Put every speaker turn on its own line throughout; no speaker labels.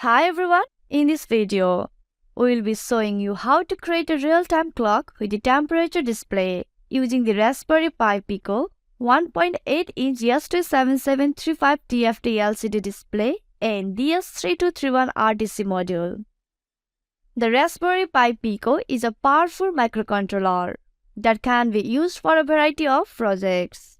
Hi everyone, in this video, we will be showing you how to create a real-time clock with the temperature display using the Raspberry Pi Pico 1.8-inch ST7735 TFT LCD display and DS3231 RTC module. The Raspberry Pi Pico is a powerful microcontroller that can be used for a variety of projects.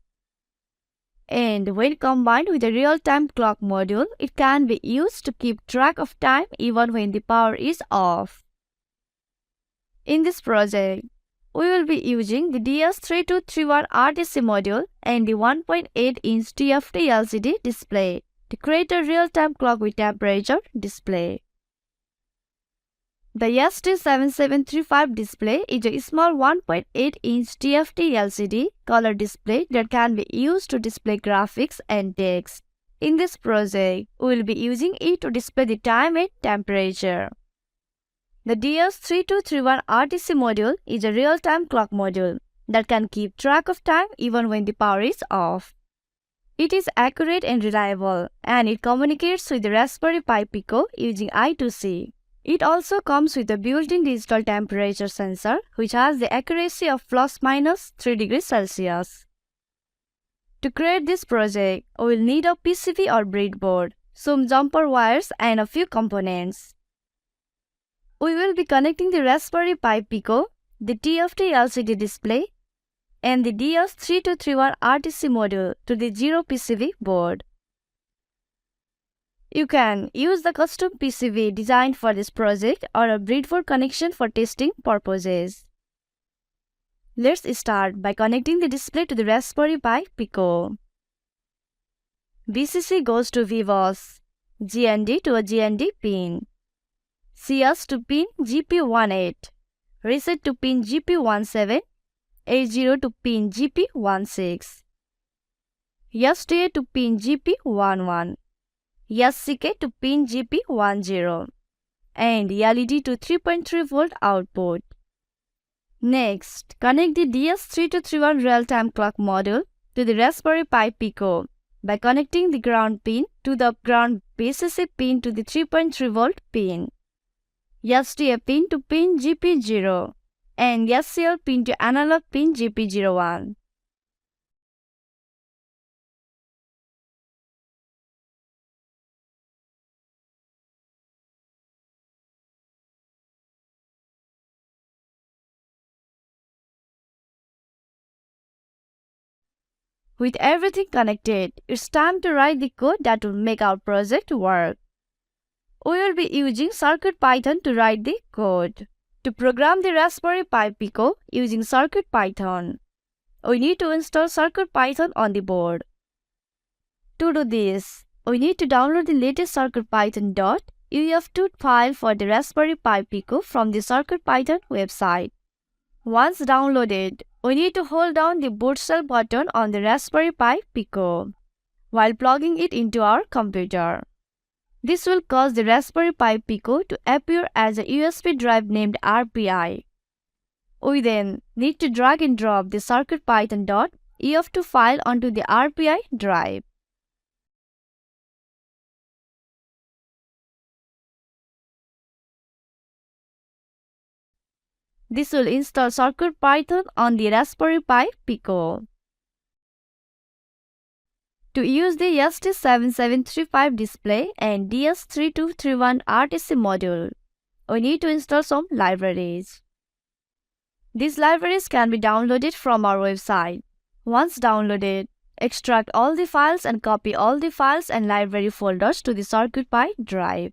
And when combined with a real-time clock module, it can be used to keep track of time even when the power is off. In this project, we will be using the DS3231 RTC module and the 1.8-inch TFT LCD display to create a real-time clock with temperature display. The ST7735 display is a small 1.8-inch TFT LCD color display that can be used to display graphics and text. In this project, we will be using it to display the time and temperature. The DS3231 RTC module is a real-time clock module that can keep track of time even when the power is off. It is accurate and reliable, and it communicates with the Raspberry Pi Pico using I2C. It also comes with a built-in digital temperature sensor, which has the accuracy of ±3 degrees Celsius. To create this project, we will need a PCB or breadboard, some jumper wires, and a few components. We will be connecting the Raspberry Pi Pico, the TFT LCD display, and the DS3231 RTC module to the 0 PCB board. You can use the custom PCB designed for this project or a breadboard connection for testing purposes. Let's start by connecting the display to the Raspberry Pi Pico. VCC goes to VBus, GND to a GND pin, CS to pin GP18, reset to pin GP17, A0 to pin GP16, STA to pin GP11. SCK to pin GP10 and LED to 3.3 volt output. Next, connect the DS3231 Real-Time Clock module to the Raspberry Pi Pico by connecting the ground pin to the ground VCC pin to the 3.3 volt pin, STA pin to pin GP0 and SCL pin to analog pin GP01. With everything connected, it's time to write the code that will make our project work. We will be using CircuitPython to write the code. To program the Raspberry Pi Pico using CircuitPython, we need to install CircuitPython on the board. To do this, we need to download the latest CircuitPython.uf2 file for the Raspberry Pi Pico from the CircuitPython website. Once downloaded, we need to hold down the boot shell button on the Raspberry Pi Pico while plugging it into our computer. This will cause the Raspberry Pi Pico to appear as a USB drive named RPI. We then need to drag and drop the CircuitPython.uf2 file onto the RPI drive. This will install CircuitPython on the Raspberry Pi Pico. To use the ST7735 display and DS3231 RTC module, we need to install some libraries. These libraries can be downloaded from our website. Once downloaded, extract all the files and copy all the files and library folders to the CircuitPy drive.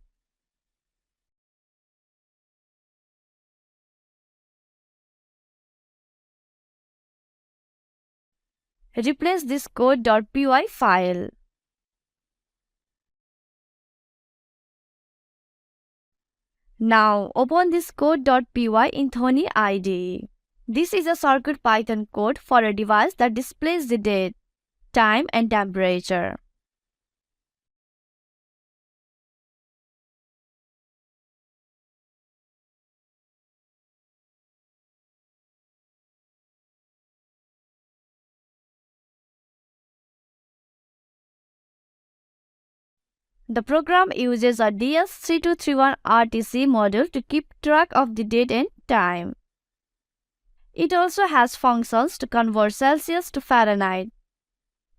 Replace this code.py file. Now open this code.py in Thony IDE. This is a CircuitPython code for a device that displays the date, time and temperature. The program uses a DS3231 RTC module to keep track of the date and time. It also has functions to convert Celsius to Fahrenheit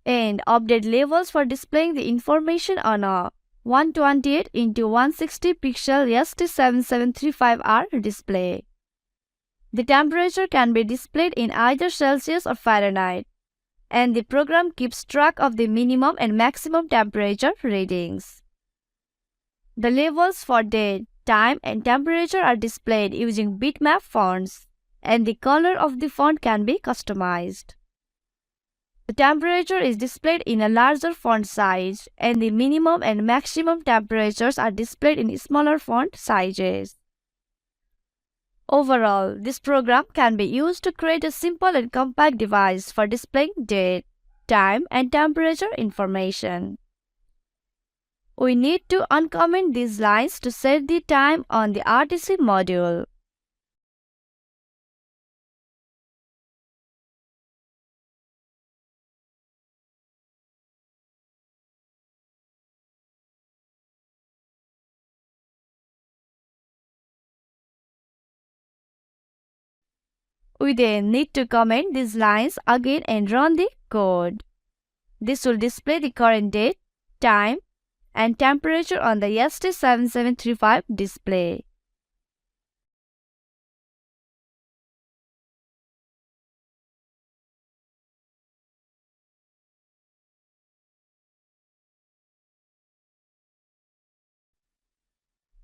and update levels for displaying the information on a 128 x 160 pixel ST7735R display. The temperature can be displayed in either Celsius or Fahrenheit, and the program keeps track of the minimum and maximum temperature readings. The levels for date, time, and temperature are displayed using bitmap fonts, and the color of the font can be customized. The temperature is displayed in a larger font size, and the minimum and maximum temperatures are displayed in smaller font sizes. Overall, this program can be used to create a simple and compact device for displaying date, time, and temperature information. We need to uncomment these lines to set the time on the RTC module. We then need to comment these lines again and run the code. This will display the current date, time, and temperature on the ST7735 display.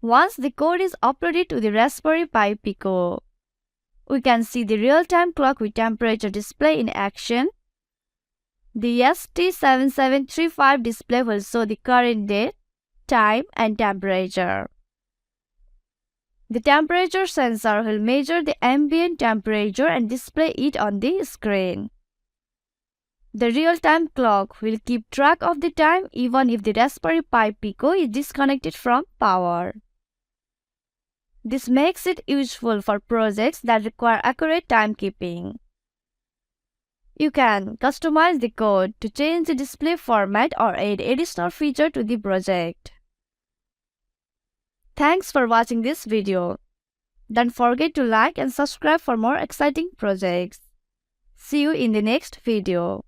Once the code is uploaded to the Raspberry Pi Pico, we can see the real-time clock with temperature display in action. The ST7735 display will show the current date, time, and temperature. The temperature sensor will measure the ambient temperature and display it on the screen. The real-time clock will keep track of the time even if the Raspberry Pi Pico is disconnected from power. This makes it useful for projects that require accurate timekeeping. You can customize the code to change the display format or add additional features to the project. Thanks for watching this video. Don't forget to like and subscribe for more exciting projects. See you in the next video.